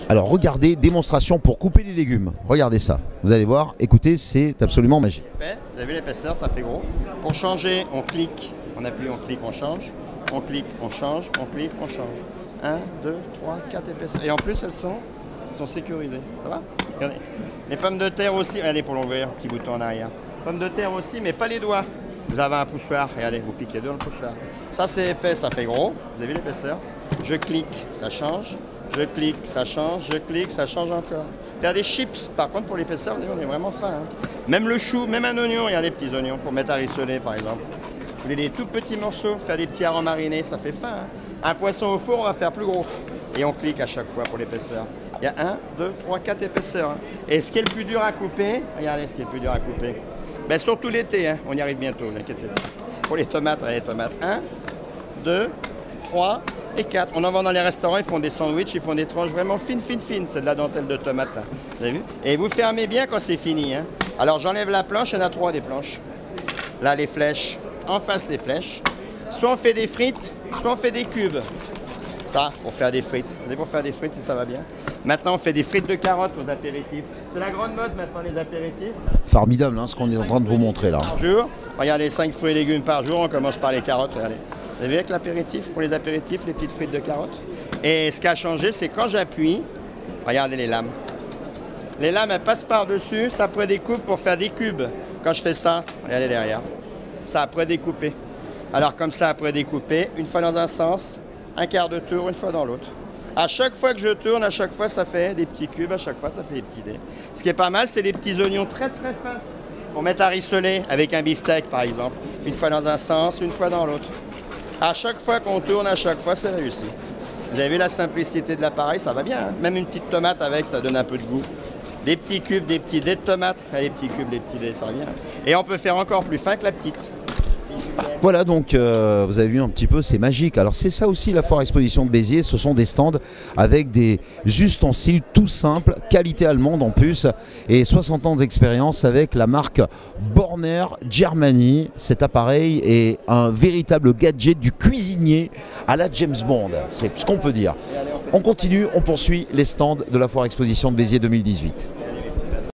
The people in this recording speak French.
Alors regardez, démonstration pour couper les légumes. Regardez ça. Vous allez voir, écoutez, c'est absolument magique. Vous avez l'épaisseur, ça fait gros. Pour changer, on clique, on appuie, on clique, on change. On clique, on change, on clique, on change. 1, 2, 3, 4 épaisseurs. Et en plus, elles sont sécurisées. Ça va? Regardez. Les pommes de terre aussi. Regardez pour l'ouvrir, petit bouton en arrière. Pommes de terre aussi, mais pas les doigts. Vous avez un poussoir. Regardez, vous piquez dans le poussoir. Ça, c'est épais, ça fait gros. Vous avez vu l'épaisseur? Je clique, ça change. Je clique, ça change. Je clique, ça change encore. Faire des chips, par contre, pour l'épaisseur, on est vraiment fin. Hein. Même le chou, même un oignon. Regardez, les petits oignons pour mettre à rissoler, par exemple. Vous voulez des tout petits morceaux, faire des petits harengs marinés, ça fait fin. Hein. Un poisson au four, on va faire plus gros. Et on clique à chaque fois pour l'épaisseur. Il y a 1, 2, 3, 4 épaisseurs. Hein. Et ce qui est le plus dur à couper, regardez ce qui est le plus dur à couper. Ben, surtout l'été, hein. On y arrive bientôt, n'inquiétez pas. Pour les tomates, regardez les tomates. 1, 2, 3 et 4. On en vend dans les restaurants, ils font des sandwichs, ils font des tranches vraiment fines. C'est de la dentelle de tomate. Hein. Vous avez vu? Et vous fermez bien quand c'est fini. Hein. Alors j'enlève la planche, il y en a 3 des planches. Là, les flèches. En face des flèches, soit on fait des frites, soit on fait des cubes. Ça, pour faire des frites. Vous savez, pour faire des frites, ça va bien. Maintenant, on fait des frites de carottes aux apéritifs. C'est la grande mode maintenant, les apéritifs. Formidable, hein, ce qu'on est en train de vous montrer là. Par jour. Regardez, 5 fruits et légumes par jour. On commence par les carottes. Regardez. Vous avez vu avec l'apéritif, pour les apéritifs, les petites frites de carottes. Et ce qui a changé, c'est quand j'appuie, regardez les lames. Les lames, elles passent par-dessus, ça prédécoupe pour faire des cubes. Quand je fais ça, regardez derrière. Ça a prédécoupé. Alors comme ça a prédécoupé, une fois dans un sens, un quart de tour, une fois dans l'autre. À chaque fois que je tourne, à chaque fois ça fait des petits cubes, à chaque fois ça fait des petits dés. Ce qui est pas mal, c'est les petits oignons très très fins. Pour mettre à rissoler avec un beefsteak par exemple. Une fois dans un sens, une fois dans l'autre. À chaque fois qu'on tourne, à chaque fois c'est réussi. Vous avez vu la simplicité de l'appareil, ça va bien. Hein? Même une petite tomate avec, ça donne un peu de goût. Des petits cubes, des petits dés de tomates. Les petits cubes, les petits dés, ça va bien. Et on peut faire encore plus fin que la petite. Voilà, donc vous avez vu un petit peu, c'est magique. Alors c'est ça aussi la foire exposition de Béziers, ce sont des stands avec des ustensiles tout simples, qualité allemande en plus, et 60 ans d'expérience avec la marque Borner Germany. Cet appareil est un véritable gadget du cuisinier à la James Bond, c'est ce qu'on peut dire. On continue, on poursuit les stands de la foire exposition de Béziers 2018.